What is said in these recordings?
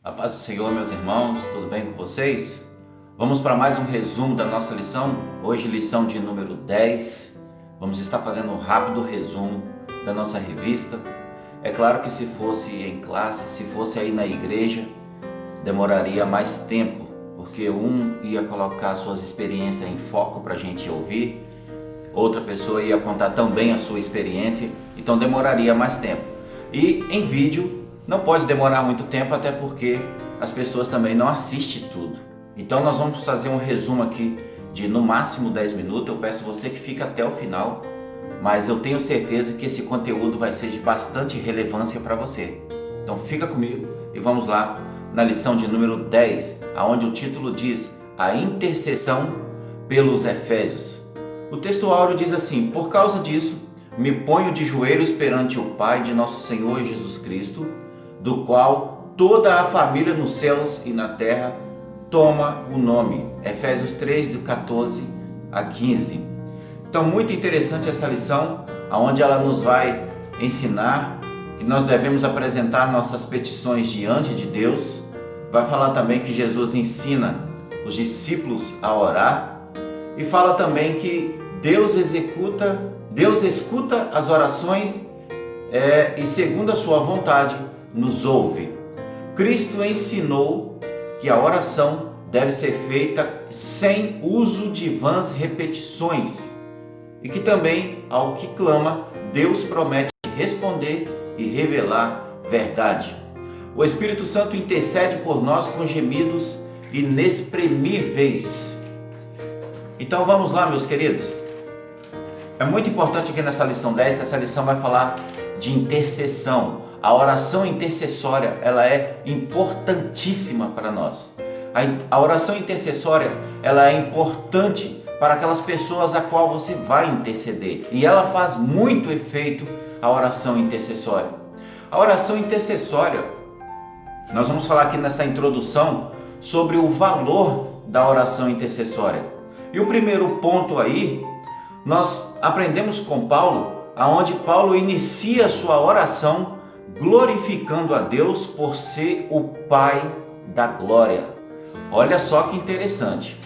A paz do Senhor, meus irmãos, tudo bem com vocês? Vamos para mais um resumo da nossa lição. Hoje, lição de número 10. Vamos estar fazendo um rápido resumo da nossa revista. É claro que se fosse em classe, se fosse aí na igreja, demoraria mais tempo, porque um ia colocar suas experiências em foco para a gente ouvir, outra pessoa ia contar também a sua experiência, então demoraria mais tempo. E em vídeo, não pode demorar muito tempo, até porque as pessoas também não assistem tudo. Então nós vamos fazer um resumo aqui de no máximo 10 minutos. Eu peço você que fique até o final, mas eu tenho certeza que esse conteúdo vai ser de bastante relevância para você. Então fica comigo e vamos lá na lição de número 10, onde o título diz A Intercessão pelos Efésios. O texto áureo diz assim: por causa disso, me ponho de joelhos perante o Pai de nosso Senhor Jesus Cristo, do qual toda a família nos céus e na terra toma o nome. Efésios 3, do 14 a 15. Então, muito interessante essa lição, onde ela nos vai ensinar que nós devemos apresentar nossas petições diante de Deus. Vai falar também que Jesus ensina os discípulos a orar. E fala também que Deus escuta as orações e segundo a sua vontade, nos ouve. Cristo ensinou que a oração deve ser feita sem uso de vãs repetições e que também, ao que clama, Deus promete responder e revelar verdade. O Espírito Santo intercede por nós com gemidos inexprimíveis. Então vamos lá, meus queridos. É muito importante aqui nessa lição 10, que essa lição vai falar de intercessão. A oração intercessória, ela é importantíssima para nós. A oração intercessória, ela é importante para aquelas pessoas a qual você vai interceder. E ela faz muito efeito, a oração intercessória. A oração intercessória, nós vamos falar aqui nessa introdução sobre o valor da oração intercessória. E o primeiro ponto aí, nós aprendemos com Paulo, aonde Paulo inicia a sua oração glorificando a Deus por ser o Pai da glória. Olha só que interessante.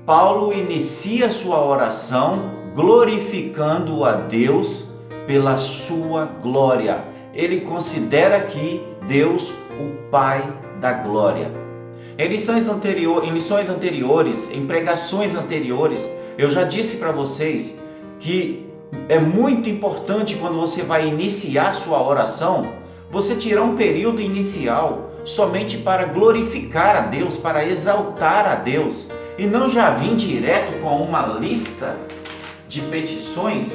Paulo inicia a sua oração glorificando a Deus pela sua glória. Ele considera aqui Deus o Pai da glória. Em lições anteriores, em pregações anteriores, eu já disse para vocês que é muito importante quando você vai iniciar sua oração, você tirar um período inicial somente para glorificar a Deus, para exaltar a Deus, e não já vir direto com uma lista de petições,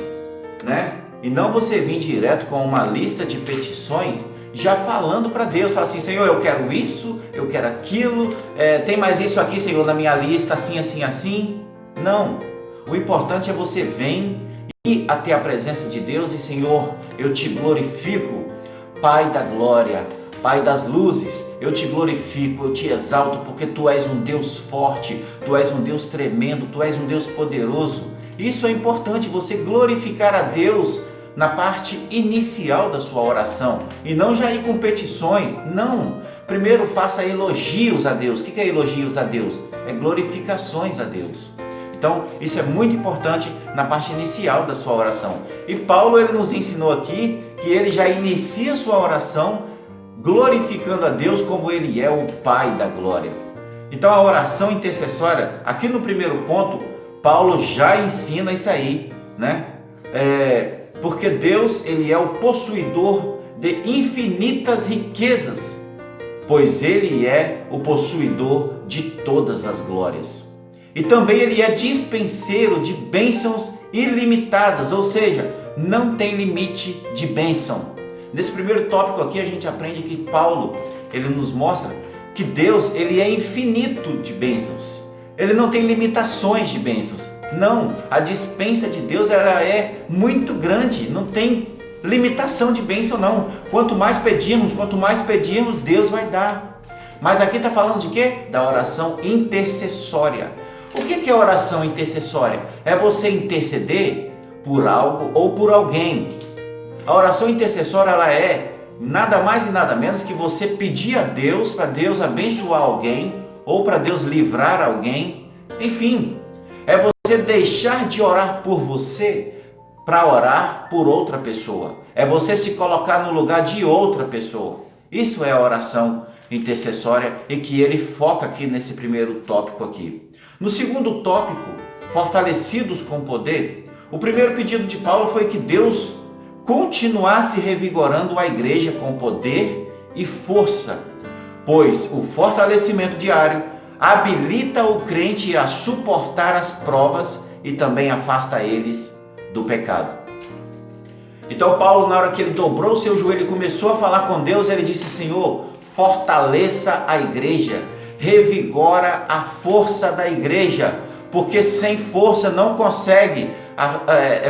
né? E não você vir direto com uma lista de petições já falando para Deus, fala assim: Senhor, eu quero isso, eu quero aquilo, tem mais isso aqui, Senhor, na minha lista, assim, assim, assim. Não, o importante é você vir até a presença de Deus e: Senhor, eu te glorifico, Pai da glória, Pai das luzes, eu te glorifico, eu te exalto, porque Tu és um Deus forte, Tu és um Deus tremendo, Tu és um Deus poderoso. Isso é importante, você glorificar a Deus na parte inicial da sua oração, e não já ir com petições, não. Primeiro faça elogios a Deus. O que é elogios a Deus? É glorificações a Deus. Então, isso é muito importante na parte inicial da sua oração. E Paulo, ele nos ensinou aqui que ele já inicia a sua oração glorificando a Deus como ele é o Pai da glória. Então, a oração intercessória, aqui no primeiro ponto, Paulo já ensina isso aí, né? Porque Deus, ele é o possuidor de infinitas riquezas, pois ele é o possuidor de todas as glórias. E também ele é dispenseiro de bênçãos ilimitadas, ou seja, não tem limite de bênção. Nesse primeiro tópico aqui a gente aprende que Paulo, ele nos mostra que Deus, ele é infinito de bênçãos. Ele não tem limitações de bênçãos. Não, a dispensa de Deus, ela é muito grande, não tem limitação de bênção não. Quanto mais pedirmos, Deus vai dar. Mas aqui está falando de quê? Da oração intercessória. O que é oração intercessória? É você interceder por algo ou por alguém. A oração intercessória, ela é nada mais e nada menos que você pedir a Deus, para Deus abençoar alguém, ou para Deus livrar alguém. Enfim, é você deixar de orar por você para orar por outra pessoa. É você se colocar no lugar de outra pessoa. Isso é a oração intercessória e que ele foca aqui nesse primeiro tópico aqui. No segundo tópico, fortalecidos com poder, o primeiro pedido de Paulo foi que Deus continuasse revigorando a igreja com poder e força, pois o fortalecimento diário habilita o crente a suportar as provas e também afasta eles do pecado. Então Paulo, na hora que ele dobrou o seu joelho e começou a falar com Deus, ele disse: Senhor, fortaleça a igreja, revigora a força da igreja, porque sem força não consegue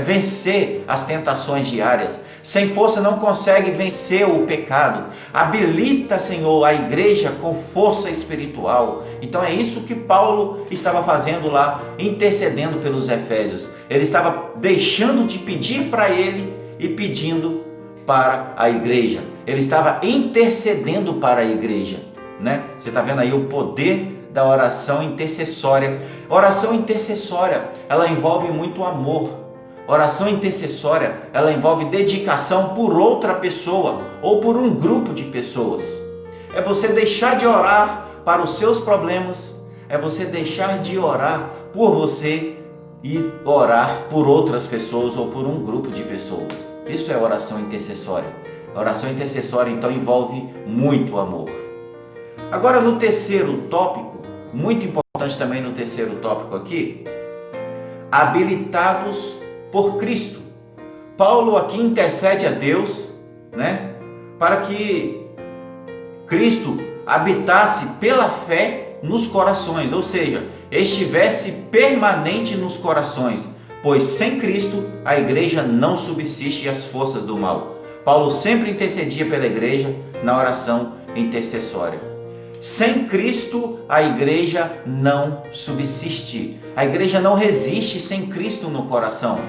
vencer as tentações diárias. Sem força não consegue vencer o pecado. Habilita, Senhor, a igreja com força espiritual. Então é isso que Paulo estava fazendo lá, intercedendo pelos Efésios. Ele estava deixando de pedir para ele e pedindo para a igreja. Ele estava intercedendo para a igreja, né? Você está vendo aí o poder da oração intercessória. Oração intercessória, ela envolve muito amor. Oração intercessória, ela envolve dedicação por outra pessoa ou por um grupo de pessoas. É você deixar de orar para os seus problemas, é você deixar de orar por você e orar por outras pessoas ou por um grupo de pessoas. Isso é oração intercessória. A oração intercessória, então, envolve muito amor. Agora, no terceiro tópico, muito importante também no terceiro tópico aqui, habilitados por Cristo. Paulo aqui intercede a Deus, né, para que Cristo habitasse pela fé nos corações, ou seja, estivesse permanente nos corações, pois sem Cristo a igreja não subsiste às forças do mal. Paulo sempre intercedia pela igreja na oração intercessória. Sem Cristo a igreja não subsiste. A igreja não resiste sem Cristo no coração.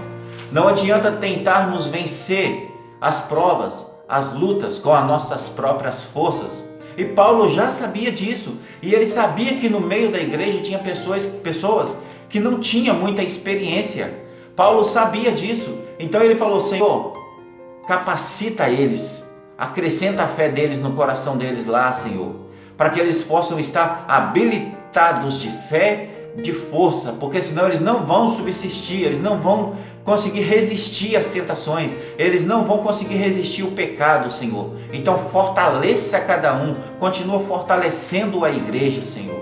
Não adianta tentarmos vencer as provas, as lutas com as nossas próprias forças. E Paulo já sabia disso. E ele sabia que no meio da igreja tinha pessoas que não tinham muita experiência. Paulo sabia disso. Então ele falou: Senhor, capacita eles. Acrescenta a fé deles no coração deles lá, Senhor, para que eles possam estar habilitados de fé, de força, porque senão eles não vão subsistir, eles não vão conseguir resistir às tentações, eles não vão conseguir resistir ao pecado, Senhor. Então fortaleça cada um, continua fortalecendo a igreja, Senhor.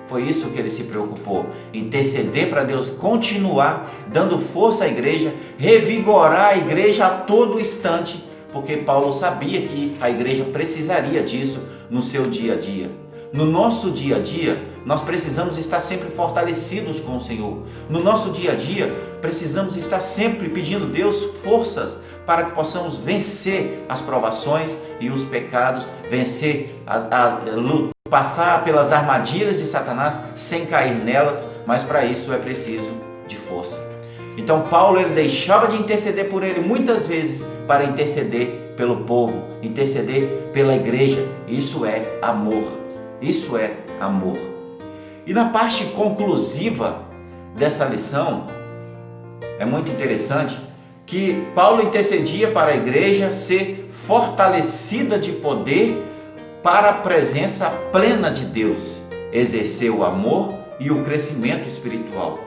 Foi isso que ele se preocupou, interceder para Deus continuar dando força à igreja, revigorar a igreja a todo instante, porque Paulo sabia que a igreja precisaria disso no seu dia a dia. No nosso dia a dia, nós precisamos estar sempre fortalecidos com o Senhor. No nosso dia a dia, precisamos estar sempre pedindo a Deus forças para que possamos vencer as provações e os pecados, vencer passar pelas armadilhas de Satanás sem cair nelas, mas para isso é preciso de força. Então Paulo, ele deixava de interceder por ele muitas vezes para interceder pelo povo, interceder pela igreja. Isso é amor. Isso é amor. E na parte conclusiva dessa lição, é muito interessante que Paulo intercedia para a igreja ser fortalecida de poder para a presença plena de Deus, exercer o amor e o crescimento espiritual.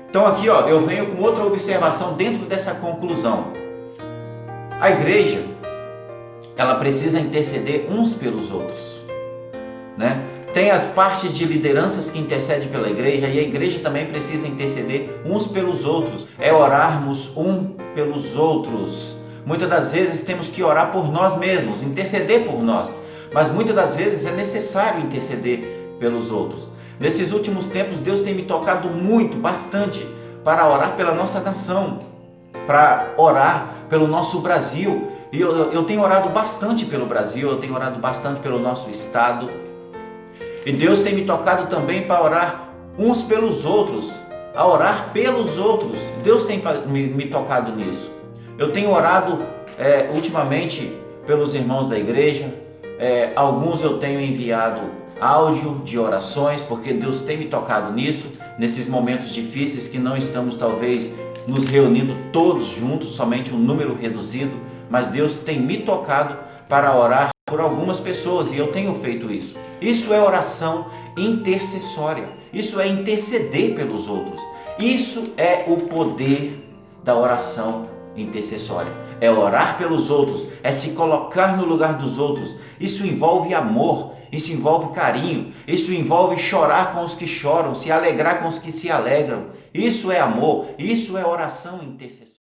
Então aqui, eu venho com outra observação dentro dessa conclusão. A igreja, ela precisa interceder uns pelos outros, né? Tem as partes de lideranças que intercedem pela igreja, e a igreja também precisa interceder uns pelos outros. É orarmos um pelos outros. Muitas das vezes temos que orar por nós mesmos, interceder por nós. Mas muitas das vezes é necessário interceder pelos outros. Nesses últimos tempos, Deus tem me tocado muito, bastante, para orar pela nossa nação, para orar pelo nosso Brasil. E eu tenho orado bastante pelo Brasil, eu tenho orado bastante pelo nosso estado. E Deus tem me tocado também para orar uns pelos outros, a orar pelos outros. Deus tem me tocado nisso. Eu tenho orado ultimamente pelos irmãos da igreja. Alguns eu tenho enviado áudio de orações, porque Deus tem me tocado nisso, nesses momentos difíceis que não estamos talvez nos reunindo todos juntos, somente um número reduzido, mas Deus tem me tocado para orar por algumas pessoas e eu tenho feito isso. Isso é oração intercessória, isso é interceder pelos outros. Isso é o poder da oração intercessória. É orar pelos outros, é se colocar no lugar dos outros. Isso envolve amor, isso envolve carinho, isso envolve chorar com os que choram, se alegrar com os que se alegram. Isso é amor, isso é oração intercessória.